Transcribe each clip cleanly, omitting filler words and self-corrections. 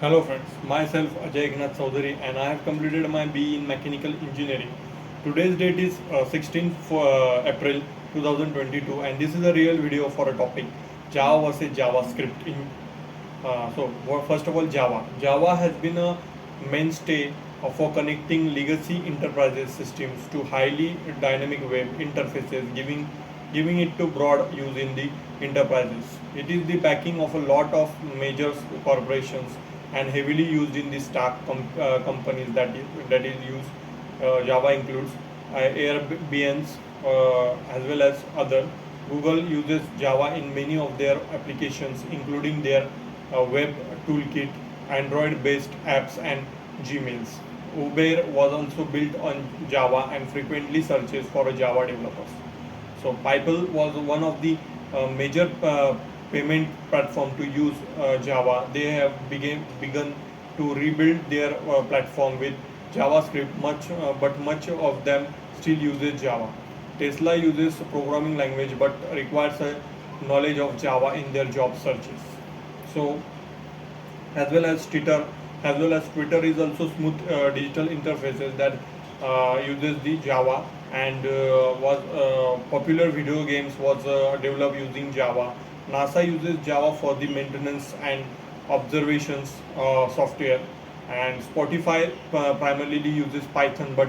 Hello friends, myself Ajay Ignath Chaudhary and I have completed my BE in Mechanical Engineering. Today's date is 16th April 2022 and this is a real video for a topic Java versus JavaScript. First of all, Java. Java has been a mainstay for connecting legacy enterprises systems to highly dynamic web interfaces, giving it to broad use in the enterprises. It is the backing of a lot of major corporations and heavily used in the companies that is used. Java includes Airbnb as well as other. Google uses Java in many of their applications, including their web toolkit, Android-based apps, and Gmails. Uber was also built on Java and frequently searches for a Java developers. So PayPal was one of the major payment platform to use Java. They have begun to rebuild their platform with JavaScript, but much of them still uses Java. Tesla uses programming language but requires a knowledge of Java in their job searches. So as well as Twitter is also smooth digital interfaces that uses the Java and was popular video games was developed using Java. NASA uses Java for the maintenance and observations software, and Spotify primarily uses Python, but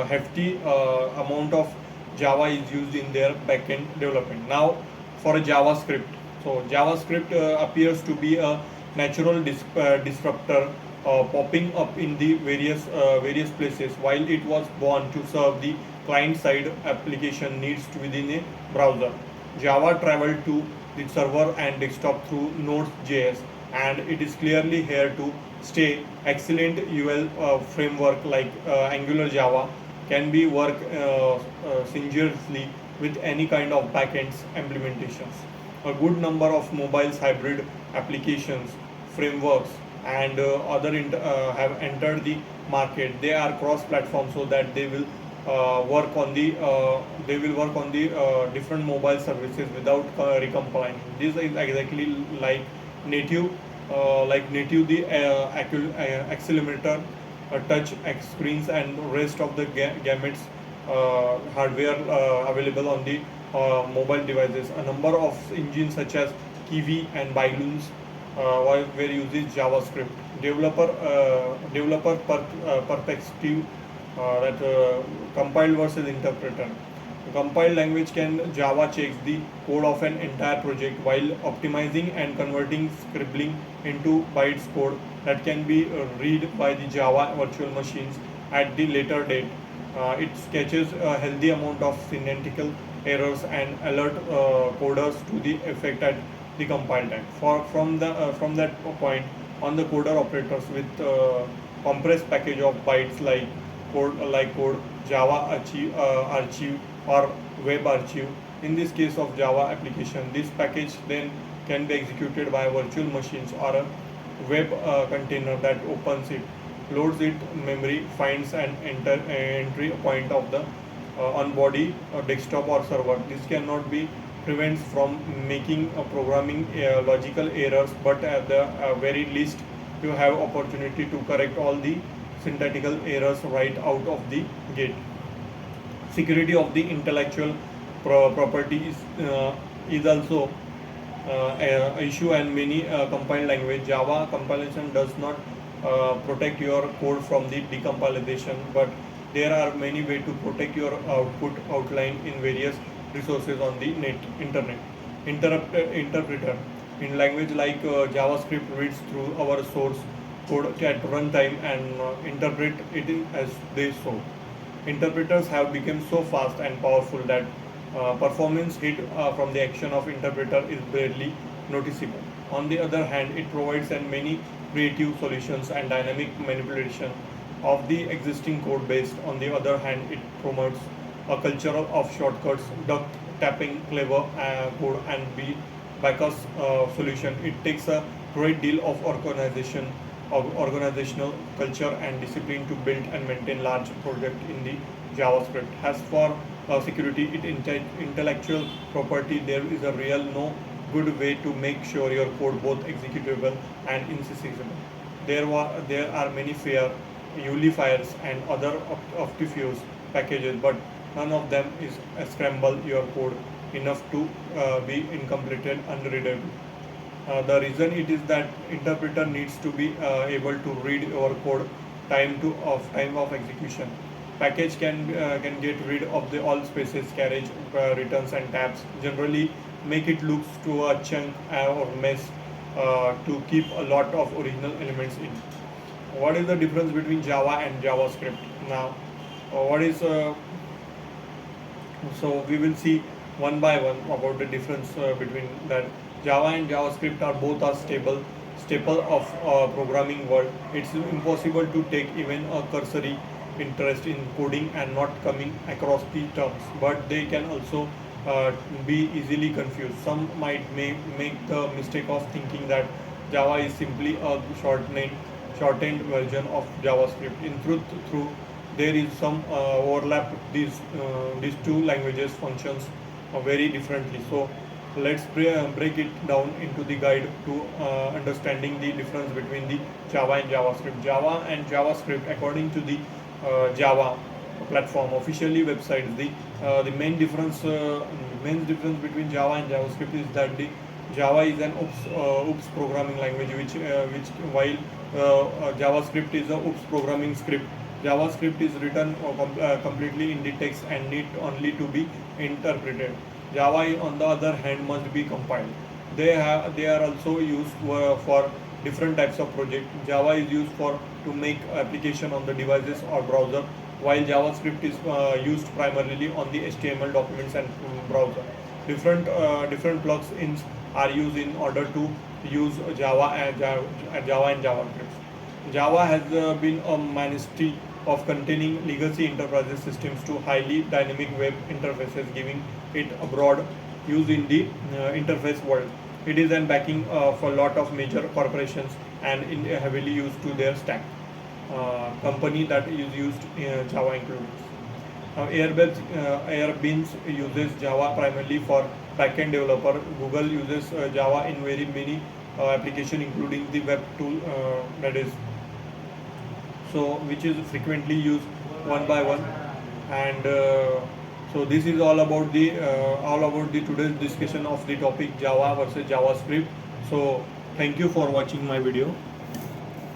hefty amount of Java is used in their backend development. Now, for a JavaScript, so JavaScript appears to be a natural disruptor popping up in the various places. While it was born to serve the client-side application needs within a browser, Java traveled to the server and desktop through Node.js, and it is clearly here to stay. Excellent UL framework like Angular Java can be work seamlessly with any kind of backends implementations. A good number of mobiles hybrid applications, frameworks, and have entered the market. They are cross-platform, so that they will work on the different mobile services without recompiling. This is exactly like native, native the accelerometer, touch screens, and rest of the gametes hardware available on the mobile devices. A number of engines such as Kiwi and Byloons were uses JavaScript. Developer perspective, that compiled versus interpreter. The compiled language can Java checks the code of an entire project while optimizing and converting scribbling into bytes code that can be read by the Java virtual machines at the later date. It catches a healthy amount of syntactical errors and alert coders to the effect at the compile time. From that point on, the coder operators with compressed package of bytes like code Java archive or web archive. In this case of Java application, this package then can be executed by virtual machines or a web container that opens it, loads it memory, finds an entry point of the on body desktop or server. This cannot be prevents from making programming logical errors, but at the very least you have opportunity to correct all the syntactical errors right out of the gate. Security of the intellectual property is also a issue, and many compiled language Java compilation does not protect your code from the decompilation, but there are many ways to protect your output outline in various resources on the internet. Interpreter in language like JavaScript reads through our source code at runtime and interpret it as they so. Interpreters have become so fast and powerful that performance hit from the action of interpreter is barely noticeable. On the other hand, it provides and many creative solutions and dynamic manipulation of the existing code base. On the other hand, it promotes a culture of shortcuts, duck tapping, clever code, and be backup solution. It takes a great deal of organizational culture and discipline to build and maintain large projects in the JavaScript. As for security, intellectual property, there is a real no good way to make sure your code both executable and inaccessible. There are many fair unifiers and other optifuse packages, but none of them is scramble your code enough to be incomplete and unreadable. The reason it is that interpreter needs to be able to read your code time of execution. Package can get rid of the all spaces, carriage, returns and tabs. Generally, make it looks to a chunk or mess to keep a lot of original elements in. What is the difference between Java and JavaScript? Now, what is so we will see one by one about the difference between that. Java and JavaScript are both a staple of programming world. It's impossible to take even a cursory interest in coding and not coming across the terms, but they can also be easily confused. Some might make the mistake of thinking that Java is simply a shortened version of JavaScript. In truth, through there is some overlap. These two languages functions very differently. So let's break it down into the guide to understanding the difference between the Java and JavaScript. Java and JavaScript, according to the Java platform officially website, main difference between Java and JavaScript is that the Java is an OOPS programming language, which while JavaScript is a OOPS programming script. JavaScript is written completely in the text and need only to be interpreted. Java, on the other hand, must be compiled. They are also used for different types of project. Java is used for to make application on the devices or browser, while JavaScript is used primarily on the HTML documents and browser. Different plugins are used in order to use Java and JavaScript. Java has been a mainstay of containing legacy enterprise systems to highly dynamic web interfaces, giving it a broad use in the interface world. It is an backing for a lot of major corporations and heavily used to their stack. Company that is used Java includes. Now, Airbeans uses Java primarily for backend developer. Google uses Java in very many application, including the web tool that is so which is frequently used one by one. And so this is all about the today's discussion of the topic Java versus JavaScript. So thank you for watching my video.